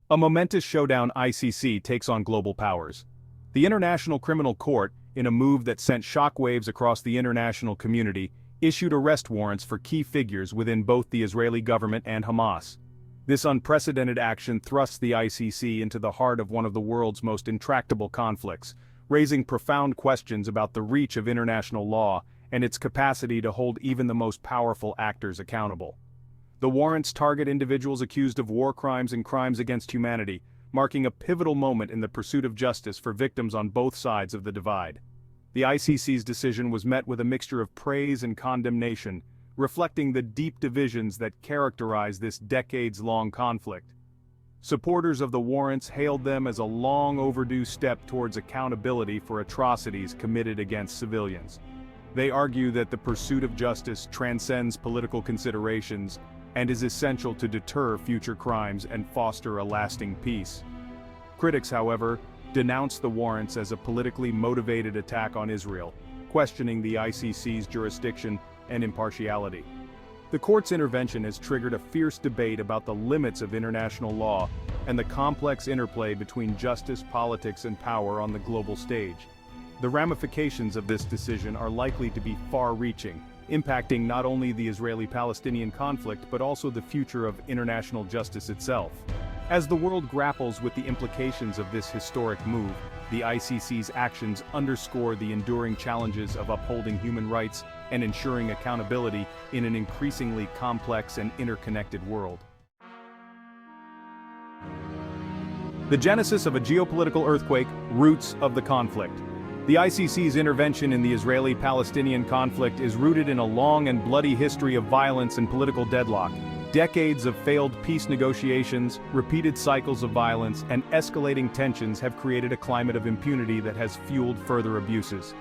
A momentous showdown. ICC takes on global powers. The International Criminal Court, in a move that sent shockwaves across the international community, issued arrest warrants for key figures within both the Israeli government and Hamas. This unprecedented action thrusts the ICC into the heart of one of the world's most intractable conflicts, raising profound questions about the reach of international law and its capacity to hold even the most powerful actors accountable. The warrants target individuals accused of war crimes and crimes against humanity, marking a pivotal moment in the pursuit of justice for victims on both sides of the divide. The ICC's decision was met with a mixture of praise and condemnation, reflecting the deep divisions that characterize this decades-long conflict. Supporters of the warrants hailed them as a long overdue step towards accountability for atrocities committed against civilians. They argue that the pursuit of justice transcends political considerations and is essential to deter future crimes and foster a lasting peace. Critics, however, denounce the warrants as a politically motivated attack on Israel, questioning the ICC's jurisdiction and impartiality. The court's intervention has triggered a fierce debate about the limits of international law and the complex interplay between justice, politics, and power on the global stage. The ramifications of this decision are likely to be far-reaching, impacting not only the Israeli-Palestinian conflict but also the future of international justice itself. As the world grapples with the implications of this historic move, the ICC's actions underscore the enduring challenges of upholding human rights and ensuring accountability in an increasingly complex and interconnected world. The genesis of a geopolitical earthquake, roots of the conflict. The ICC's intervention in the Israeli-Palestinian conflict is rooted in a long and bloody history of violence and political deadlock. Decades of failed peace negotiations, repeated cycles of violence, and escalating tensions have created a climate of impunity that has fueled further abuses.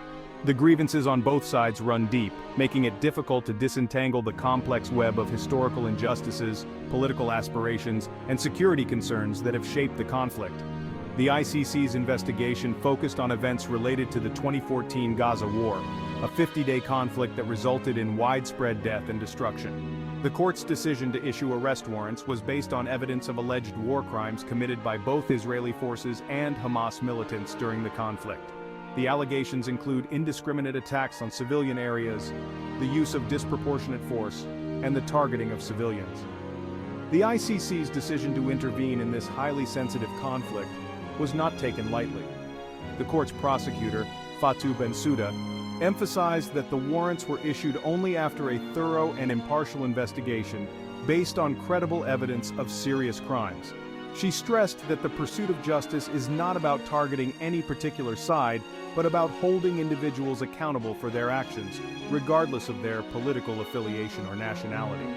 The grievances on both sides run deep, making it difficult to disentangle the complex web of historical injustices, political aspirations, and security concerns that have shaped the conflict. The ICC's investigation focused on events related to the 2014 Gaza War, a 50-day conflict that resulted in widespread death and destruction. The court's decision to issue arrest warrants was based on evidence of alleged war crimes committed by both Israeli forces and Hamas militants during the conflict. The allegations include indiscriminate attacks on civilian areas, the use of disproportionate force, and the targeting of civilians. The ICC's decision to intervene in this highly sensitive conflict was not taken lightly. The court's prosecutor, Fatou Bensouda, emphasized that the warrants were issued only after a thorough and impartial investigation based on credible evidence of serious crimes. She stressed that the pursuit of justice is not about targeting any particular side, but about holding individuals accountable for their actions, regardless of their political affiliation or nationality.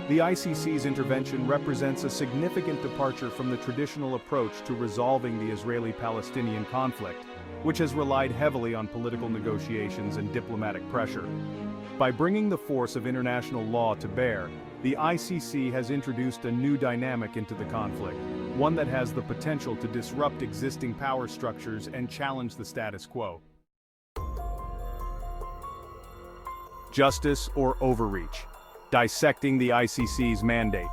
The ICC's intervention represents a significant departure from the traditional approach to resolving the Israeli-Palestinian conflict, which has relied heavily on political negotiations and diplomatic pressure. By bringing the force of international law to bear, the ICC has introduced a new dynamic into the conflict, one that has the potential to disrupt existing power structures and challenge the status quo. Justice or overreach? Dissecting the ICC's mandate.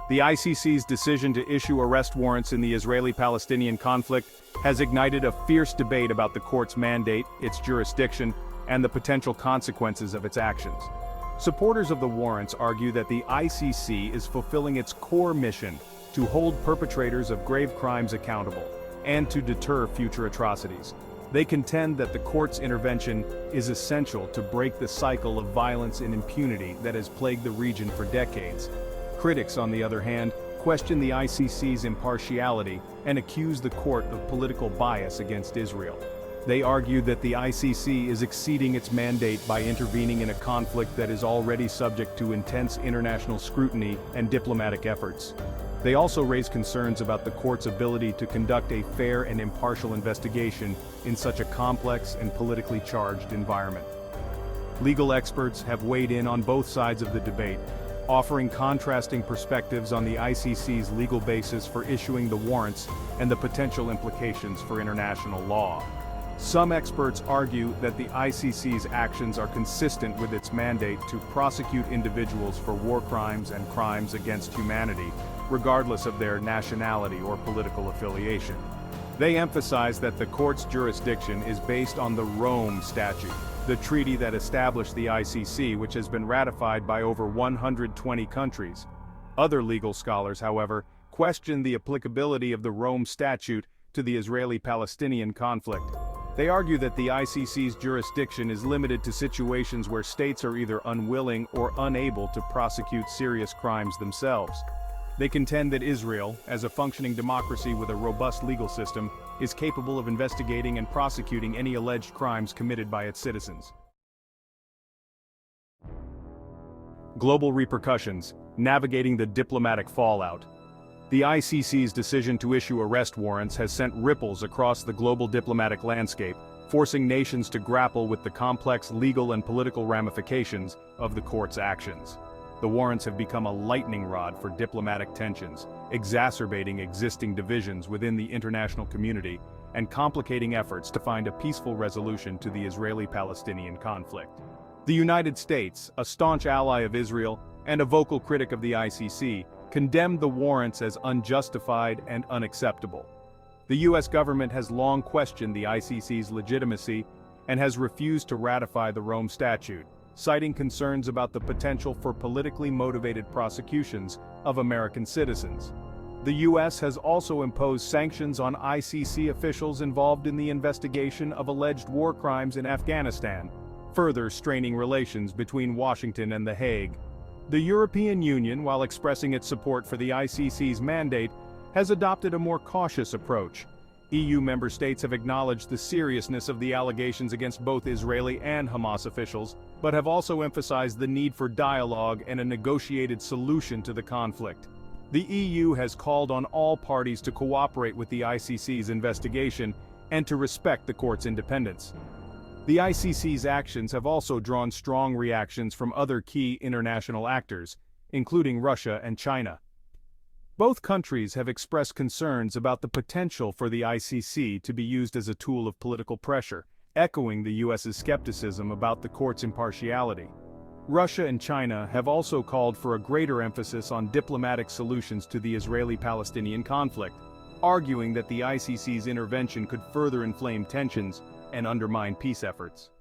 The ICC's decision to issue arrest warrants in the Israeli-Palestinian conflict has ignited a fierce debate about the court's mandate, its jurisdiction, and the potential consequences of its actions. Supporters of the warrants argue that the ICC is fulfilling its core mission to hold perpetrators of grave crimes accountable and to deter future atrocities. They contend that the court's intervention is essential to break the cycle of violence and impunity that has plagued the region for decades. Critics, on the other hand, question the ICC's impartiality and accuse the court of political bias against Israel. They argue that the ICC is exceeding its mandate by intervening in a conflict that is already subject to intense international scrutiny and diplomatic efforts. They also raise concerns about the court's ability to conduct a fair and impartial investigation in such a complex and politically charged environment. Legal experts have weighed in on both sides of the debate, offering contrasting perspectives on the ICC's legal basis for issuing the warrants and the potential implications for international law. Some experts argue that the ICC's actions are consistent with its mandate to prosecute individuals for war crimes and crimes against humanity, regardless of their nationality or political affiliation. They emphasize that the court's jurisdiction is based on the Rome Statute, the treaty that established the ICC, which has been ratified by over 120 countries. Other legal scholars, however, question the applicability of the Rome Statute to the Israeli-Palestinian conflict. They argue that the ICC's jurisdiction is limited to situations where states are either unwilling or unable to prosecute serious crimes themselves. They contend that Israel, as a functioning democracy with a robust legal system, is capable of investigating and prosecuting any alleged crimes committed by its citizens. Global repercussions: navigating the diplomatic fallout. The ICC's decision to issue arrest warrants has sent ripples across the global diplomatic landscape, forcing nations to grapple with the complex legal and political ramifications of the court's actions. The warrants have become a lightning rod for diplomatic tensions, exacerbating existing divisions within the international community and complicating efforts to find a peaceful resolution to the Israeli-Palestinian conflict. The United States, a staunch ally of Israel and a vocal critic of the ICC, condemned the warrants as unjustified and unacceptable. The U.S. government has long questioned the ICC's legitimacy and has refused to ratify the Rome Statute, citing concerns about the potential for politically motivated prosecutions of American citizens. The U.S. has also imposed sanctions on ICC officials involved in the investigation of alleged war crimes in Afghanistan, further straining relations between Washington and The Hague. The European Union, while expressing its support for the ICC's mandate, has adopted a more cautious approach. EU member states have acknowledged the seriousness of the allegations against both Israeli and Hamas officials, but have also emphasized the need for dialogue and a negotiated solution to the conflict. The EU has called on all parties to cooperate with the ICC's investigation and to respect the court's independence. The ICC's actions have also drawn strong reactions from other key international actors, including Russia and China. Both countries have expressed concerns about the potential for the ICC to be used as a tool of political pressure, echoing the U.S.'s skepticism about the court's impartiality. Russia and China have also called for a greater emphasis on diplomatic solutions to the Israeli-Palestinian conflict, arguing that the ICC's intervention could further inflame tensions and undermine peace efforts.